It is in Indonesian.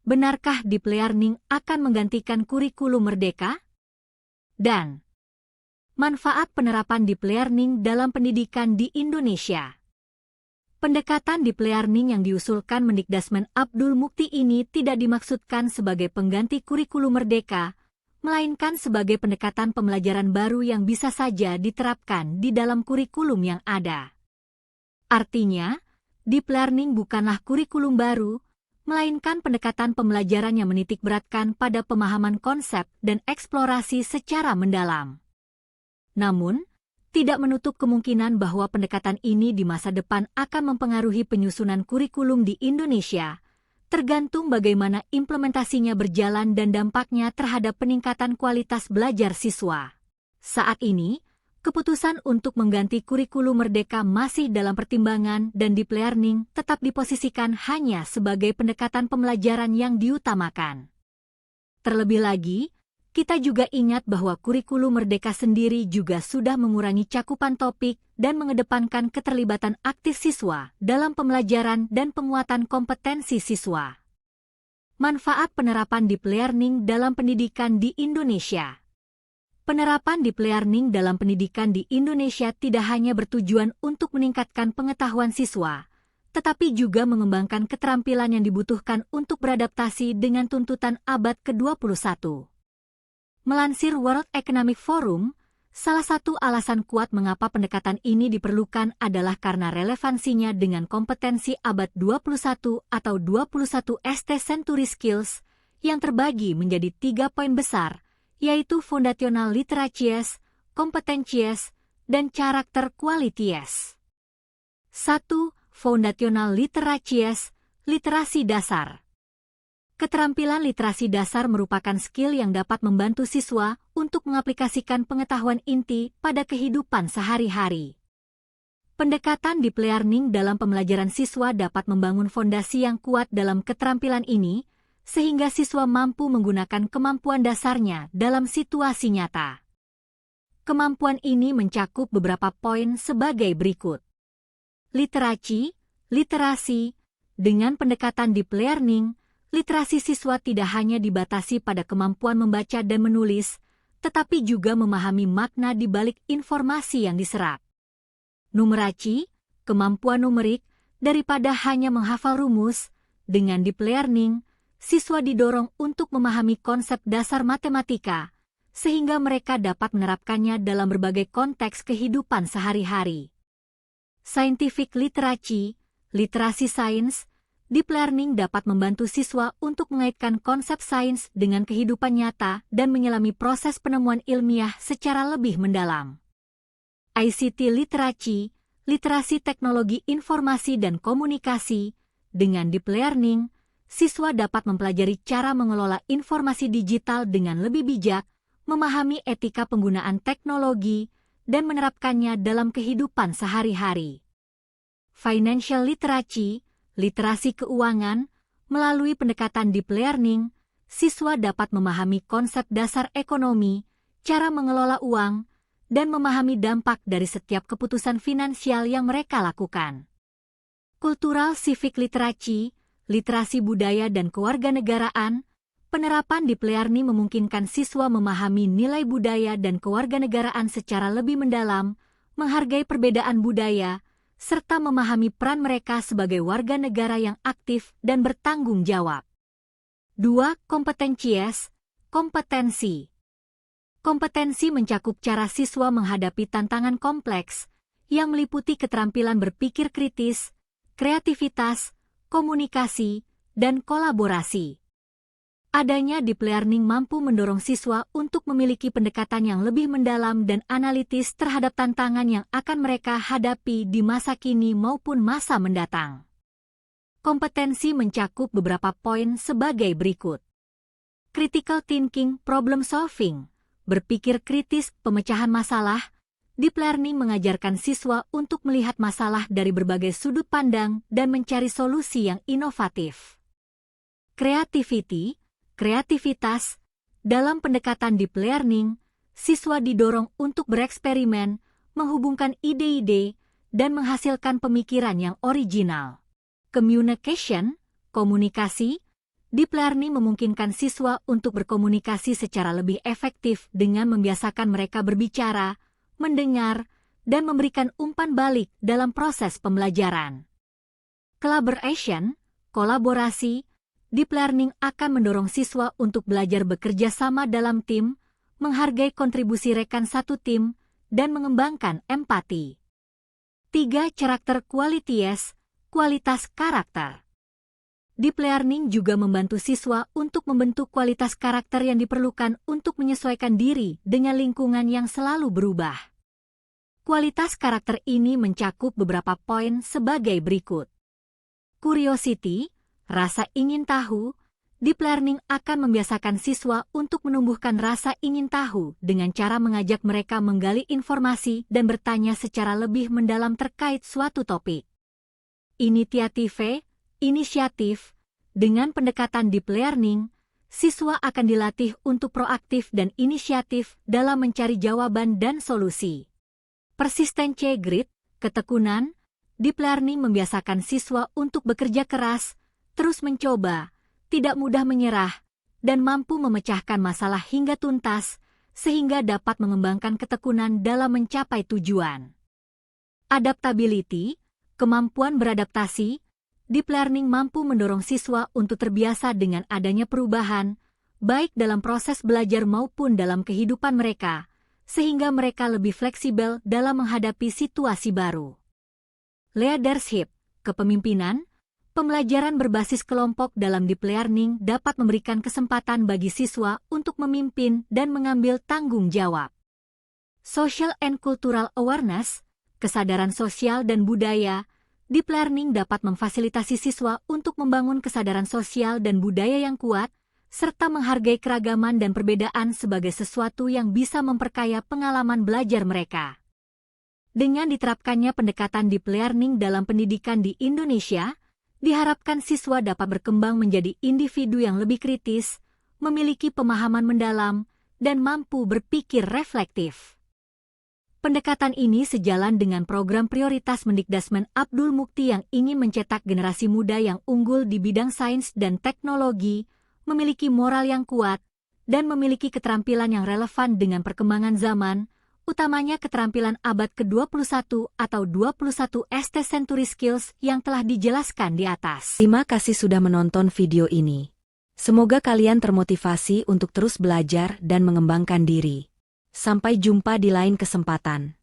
benarkah deep learning akan menggantikan kurikulum merdeka? Dan manfaat penerapan deep learning dalam pendidikan di Indonesia. Pendekatan deep learning yang diusulkan Mendikdasmen Abdul Mukti ini tidak dimaksudkan sebagai pengganti kurikulum merdeka, melainkan sebagai pendekatan pembelajaran baru yang bisa saja diterapkan di dalam kurikulum yang ada. Artinya, deep learning bukanlah kurikulum baru, melainkan pendekatan pembelajaran yang menitikberatkan pada pemahaman konsep dan eksplorasi secara mendalam. Namun, tidak menutup kemungkinan bahwa pendekatan ini di masa depan akan mempengaruhi penyusunan kurikulum di Indonesia, tergantung bagaimana implementasinya berjalan dan dampaknya terhadap peningkatan kualitas belajar siswa. Saat ini, keputusan untuk mengganti kurikulum merdeka masih dalam pertimbangan dan deep learning tetap diposisikan hanya sebagai pendekatan pembelajaran yang diutamakan. Terlebih lagi, kita juga ingat bahwa kurikulum merdeka sendiri juga sudah mengurangi cakupan topik dan mengedepankan keterlibatan aktif siswa dalam pembelajaran dan penguatan kompetensi siswa. Manfaat penerapan deep learning dalam pendidikan di Indonesia. Penerapan deep learning dalam pendidikan di Indonesia tidak hanya bertujuan untuk meningkatkan pengetahuan siswa, tetapi juga mengembangkan keterampilan yang dibutuhkan untuk beradaptasi dengan tuntutan abad ke-21. Melansir World Economic Forum, salah satu alasan kuat mengapa pendekatan ini diperlukan adalah karena relevansinya dengan kompetensi abad 21 atau 21st Century Skills yang terbagi menjadi 3 poin besar, yaitu Foundational Literacies, Competencies, dan Character Qualities. 1. Foundational Literacies, literasi dasar. Keterampilan literasi dasar merupakan skill yang dapat membantu siswa untuk mengaplikasikan pengetahuan inti pada kehidupan sehari-hari. Pendekatan deep learning dalam pembelajaran siswa dapat membangun fondasi yang kuat dalam keterampilan ini, sehingga siswa mampu menggunakan kemampuan dasarnya dalam situasi nyata. Kemampuan ini mencakup beberapa poin sebagai berikut. Literasi. Dengan pendekatan deep learning, literasi siswa tidak hanya dibatasi pada kemampuan membaca dan menulis, tetapi juga memahami makna di balik informasi yang diserap. Numeracy, kemampuan numerik, daripada hanya menghafal rumus, dengan deep learning, siswa didorong untuk memahami konsep dasar matematika, sehingga mereka dapat menerapkannya dalam berbagai konteks kehidupan sehari-hari. Scientific literacy, literasi sains, deep learning dapat membantu siswa untuk mengaitkan konsep sains dengan kehidupan nyata dan menyelami proses penemuan ilmiah secara lebih mendalam. ICT literacy, literasi teknologi informasi dan komunikasi, dengan deep learning, siswa dapat mempelajari cara mengelola informasi digital dengan lebih bijak, memahami etika penggunaan teknologi, dan menerapkannya dalam kehidupan sehari-hari. Financial literacy, literasi keuangan, melalui pendekatan deep learning, siswa dapat memahami konsep dasar ekonomi, cara mengelola uang, dan memahami dampak dari setiap keputusan finansial yang mereka lakukan. Cultural civic literacy, literasi budaya dan kewarganegaraan, penerapan deep learning memungkinkan siswa memahami nilai budaya dan kewarganegaraan secara lebih mendalam, menghargai perbedaan budaya, serta memahami peran mereka sebagai warga negara yang aktif dan bertanggung jawab. 2. Competencies, kompetensi. Kompetensi mencakup cara siswa menghadapi tantangan kompleks, yang meliputi keterampilan berpikir kritis, kreativitas, komunikasi, dan kolaborasi. Adanya deep learning mampu mendorong siswa untuk memiliki pendekatan yang lebih mendalam dan analitis terhadap tantangan yang akan mereka hadapi di masa kini maupun masa mendatang. Kompetensi mencakup beberapa poin sebagai berikut. Critical thinking, problem solving, berpikir kritis, pemecahan masalah. Deep learning mengajarkan siswa untuk melihat masalah dari berbagai sudut pandang dan mencari solusi yang inovatif. Creativity, kreativitas, dalam pendekatan deep learning, siswa didorong untuk bereksperimen, menghubungkan ide-ide, dan menghasilkan pemikiran yang original. Communication, komunikasi, Deep learning memungkinkan siswa untuk berkomunikasi secara lebih efektif dengan membiasakan mereka berbicara, mendengar, dan memberikan umpan balik dalam proses pembelajaran. Collaboration, kolaborasi, deep learning akan mendorong siswa untuk belajar bekerja sama dalam tim, menghargai kontribusi rekan satu tim, dan mengembangkan empati. 3. Character qualities, kualitas karakter. Deep learning juga membantu siswa untuk membentuk kualitas karakter yang diperlukan untuk menyesuaikan diri dengan lingkungan yang selalu berubah. Kualitas karakter ini mencakup beberapa poin sebagai berikut. Curiosity, rasa ingin tahu. Deep learning akan membiasakan siswa untuk menumbuhkan rasa ingin tahu dengan cara mengajak mereka menggali informasi dan bertanya secara lebih mendalam terkait suatu topik. Inisiatif, dengan pendekatan deep learning, siswa akan dilatih untuk proaktif dan inisiatif dalam mencari jawaban dan solusi. Persistence grit, ketekunan, deep learning membiasakan siswa untuk bekerja keras, terus mencoba, tidak mudah menyerah, dan mampu memecahkan masalah hingga tuntas, sehingga dapat mengembangkan ketekunan dalam mencapai tujuan. Adaptability, kemampuan beradaptasi. Deep learning mampu mendorong siswa untuk terbiasa dengan adanya perubahan, baik dalam proses belajar maupun dalam kehidupan mereka, sehingga mereka lebih fleksibel dalam menghadapi situasi baru. Leadership, kepemimpinan, pembelajaran berbasis kelompok dalam deep learning dapat memberikan kesempatan bagi siswa untuk memimpin dan mengambil tanggung jawab. Social and cultural awareness, kesadaran sosial dan budaya. Deep learning dapat memfasilitasi siswa untuk membangun kesadaran sosial dan budaya yang kuat, serta menghargai keragaman dan perbedaan sebagai sesuatu yang bisa memperkaya pengalaman belajar mereka. Dengan diterapkannya pendekatan deep learning dalam pendidikan di Indonesia, diharapkan siswa dapat berkembang menjadi individu yang lebih kritis, memiliki pemahaman mendalam, dan mampu berpikir reflektif. Pendekatan ini sejalan dengan program prioritas Mendikdasmen Abdul Mukti yang ingin mencetak generasi muda yang unggul di bidang sains dan teknologi, memiliki moral yang kuat, dan memiliki keterampilan yang relevan dengan perkembangan zaman, utamanya keterampilan abad ke-21 atau 21st century skills yang telah dijelaskan di atas. Terima kasih sudah menonton video ini. Semoga kalian termotivasi untuk terus belajar dan mengembangkan diri. Sampai jumpa di lain kesempatan.